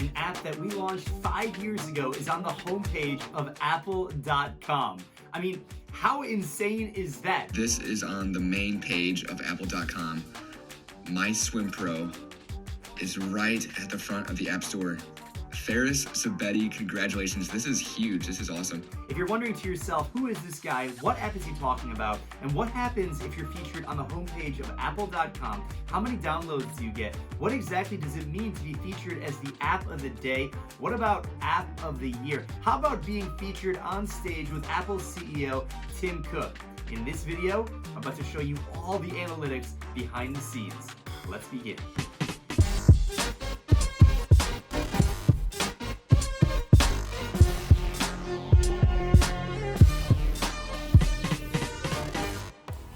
an app that we launched 5 years ago, is on the homepage of apple.com. I mean, how insane is that? This is on the main page of apple.com. MySwimPro is right at the front of the App Store. Ksebati, congratulations. This is huge. This is awesome. If you're wondering to yourself, who is this guy? What app is he talking about? And what happens if you're featured on the homepage of apple.com? How many downloads do you get? What exactly does it mean to be featured as the app of the day? What about app of the year? How about being featured on stage with Apple's CEO, Tim Cook? In this video, I'm about to show you all the analytics behind the scenes. Let's begin.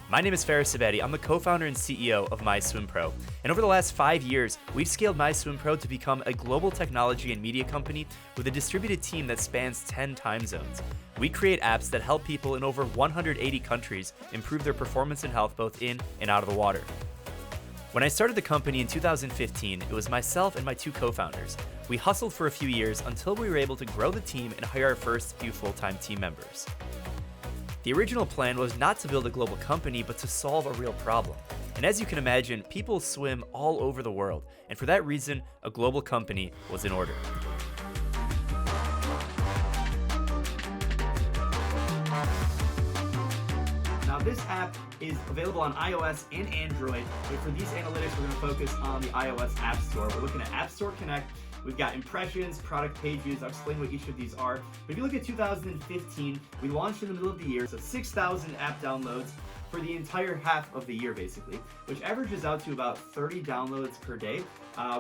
My name is Ksebati. I'm the co-founder and CEO of MySwimPro. And over the last 5 years, we've scaled MySwimPro to become a global technology and media company with a distributed team that spans 10 time zones. We create apps that help people in over 180 countries improve their performance and health both in and out of the water. When I started the company in 2015, it was myself and my two co-founders. We hustled for a few years until we were able to grow the team and hire our first few full-time team members. The original plan was not to build a global company, but to solve a real problem. And as you can imagine, people swim all over the world, and for that reason, a global company was in order. Now this app is available on iOS and Android, but for these analytics, we're going to focus on the iOS App Store. We're looking at App Store Connect. We've got impressions, product pages. I'll explain what each of these are. But if you look at 2015, we launched in the middle of the year, so 6,000 app downloads for the entire half of the year, basically, which averages out to about 30 downloads per day,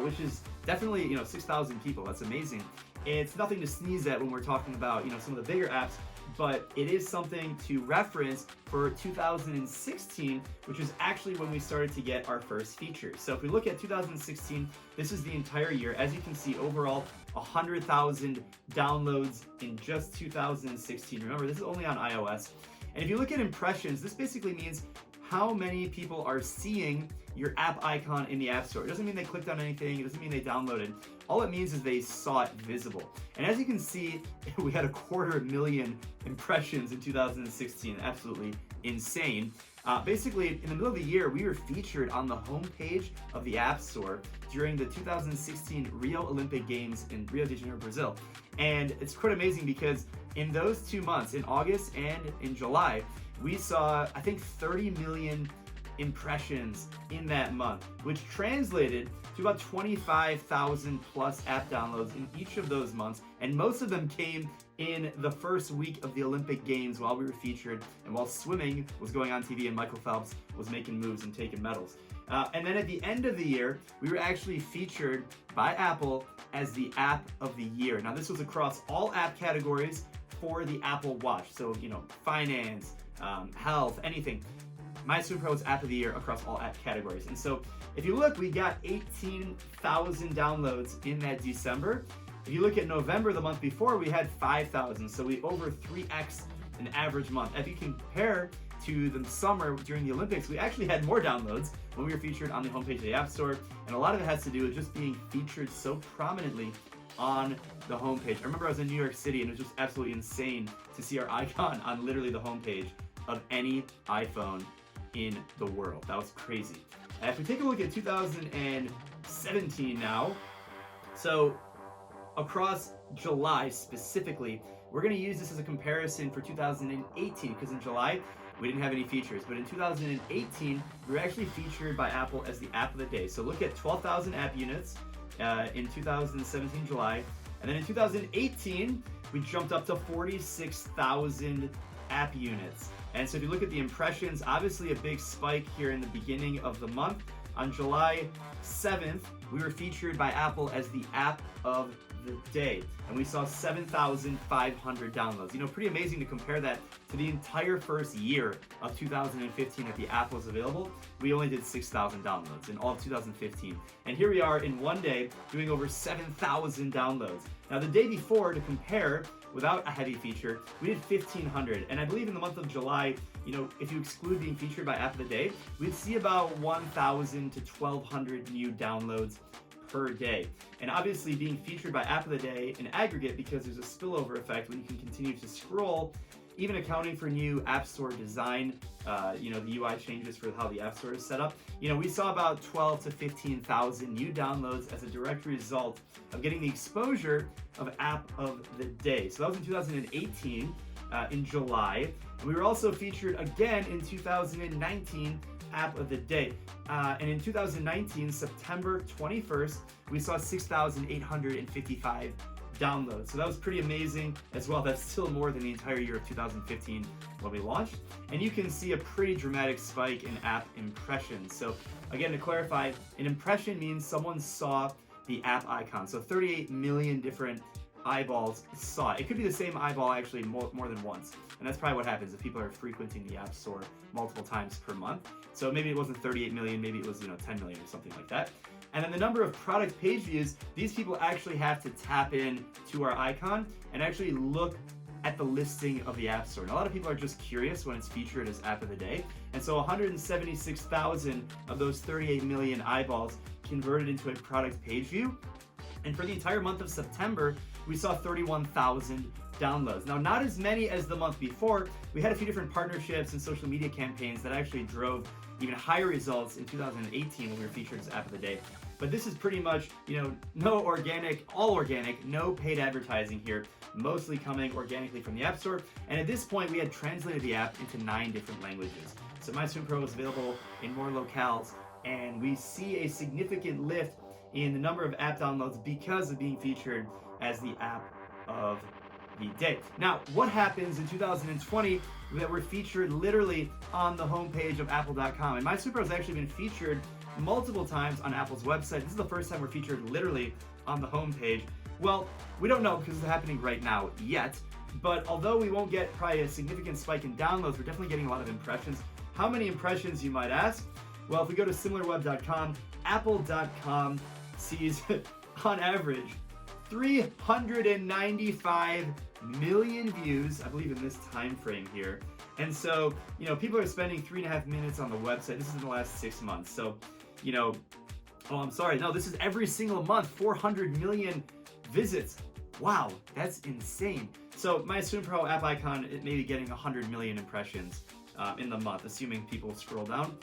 which is definitely, 6,000 people. That's amazing. It's nothing to sneeze at when we're talking about, some of the bigger apps, but it is something to reference for 2016, which is actually when we started to get our first features. So if we look at 2016, this is the entire year. As you can see, overall, 100,000 downloads in just 2016. Remember, this is only on iOS. And if you look at impressions, this basically means how many people are seeing your app icon in the App Store. It doesn't mean they clicked on anything. It doesn't mean they downloaded. All it means is they saw it visible. And as you can see, we had 250,000 impressions in 2016. Absolutely insane. Basically, in the middle of the year, we were featured on the homepage of the App Store during the 2016 Rio Olympic Games in Rio de Janeiro, Brazil. And it's quite amazing because in those 2 months, in August and in July, we saw, I think, 30 million impressions in that month, which translated to about 25,000 plus app downloads in each of those months. And most of them came in the first week of the Olympic Games while we were featured and while swimming was going on TV and Michael Phelps was making moves and taking medals. And then at the end of the year, we were actually featured by Apple as the app of the year. Now this was across all app categories for the Apple Watch. So, finance, health, anything. MySwimPro is app of the year across all app categories. And so if you look, we got 18,000 downloads in that December. If you look at November, the month before, we had 5,000. So we over 3x an average month. If you compare to the summer during the Olympics, we actually had more downloads when we were featured on the homepage of the App Store. And a lot of it has to do with just being featured so prominently on the homepage. I remember I was in New York City and it was just absolutely insane to see our icon on literally the homepage of any iPhone in the world. That was crazy. And if we take a look at 2017 now, so across July specifically, we're going to use this as a comparison for 2018 because in July we didn't have any features, but in 2018 we were actually featured by Apple as the app of the day. So look at 12,000 app units in 2017 July, and then in 2018 we jumped up to 46,000 app units. And so if you look at the impressions, obviously a big spike here in the beginning of the month. On July 7th, we were featured by Apple as the app of the day, and we saw 7,500 downloads. Pretty amazing to compare that to the entire first year of 2015 that the app was available. We only did 6,000 downloads in all of 2015. And here we are in one day doing over 7,000 downloads. Now the day before, to compare, without a heavy feature, we did 1,500. And I believe in the month of July, if you exclude being featured by app of the day, we'd see about 1,000 to 1,200 new downloads per day. And obviously being featured by App of the Day in aggregate, because there's a spillover effect when you can continue to scroll, even accounting for new App Store design, the UI changes for how the App Store is set up. We saw about 12 to 15,000 new downloads as a direct result of getting the exposure of App of the Day. So that was in 2018, in July. And we were also featured again in 2019, App of the Day. And in 2019, September 21st, we saw 6,855 downloads. So that was pretty amazing as well. That's still more than the entire year of 2015 when we launched. And you can see a pretty dramatic spike in app impressions. So again, to clarify, an impression means someone saw the app icon. So 38 million different eyeballs saw it. It could be the same eyeball actually more than once. And that's probably what happens if people are frequenting the App Store multiple times per month. So maybe it wasn't 38 million, maybe it was 10 million or something like that. And then the number of product page views, these people actually have to tap in to our icon and actually look at the listing of the App Store. And a lot of people are just curious when it's featured as App of the Day. And so 176,000 of those 38 million eyeballs converted into a product page view. And for the entire month of September, we saw 31,000 downloads. Now, not as many as the month before. We had a few different partnerships and social media campaigns that actually drove even higher results in 2018 when we were featured as App of the Day. But this is pretty much, no organic, all organic, no paid advertising here, mostly coming organically from the App Store. And at this point, we had translated the app into 9 different languages. So MySwimPro is available in more locales, and we see a significant lift in the number of app downloads because of being featured as the app of the day. Now, what happens in 2020 that we're featured literally on the homepage of apple.com? And MySwimPro has actually been featured multiple times on Apple's website. This is the first time we're featured literally on the homepage. Well, we don't know because it's happening right now yet, but although we won't get probably a significant spike in downloads, we're definitely getting a lot of impressions. How many impressions, you might ask? Well, if we go to similarweb.com, apple.com sees on average 395 million views, I believe, in this time frame here. And so, people are spending 3.5 minutes on the website. This is in the last 6 months. So, this is every single month, 400 million visits. Wow, that's insane. So MySwimPro app icon, it may be getting 100 million impressions in the month, assuming people scroll down.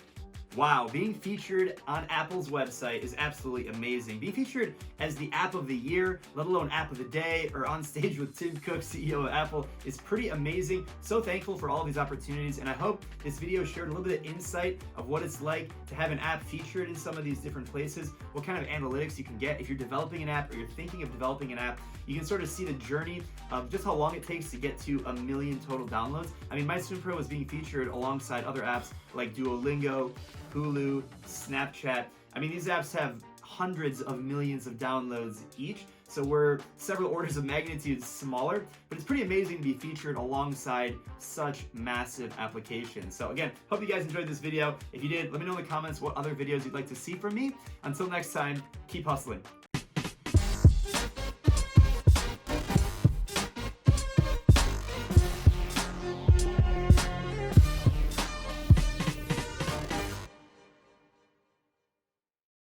Wow, being featured on Apple's website is absolutely amazing. Being featured as the app of the year, let alone app of the day, or on stage with Tim Cook, CEO of Apple, is pretty amazing. So thankful for all of these opportunities, and I hope this video shared a little bit of insight of what it's like to have an app featured in some of these different places, what kind of analytics you can get. If you're developing an app or you're thinking of developing an app, you can sort of see the journey of just how long it takes to get to 1 million total downloads. I mean, MySwimPro is being featured alongside other apps like Duolingo, Hulu, Snapchat. I mean, these apps have hundreds of millions of downloads each, so we're several orders of magnitude smaller, but it's pretty amazing to be featured alongside such massive applications. So again, hope you guys enjoyed this video. If you did, let me know in the comments what other videos you'd like to see from me. Until next time, keep hustling.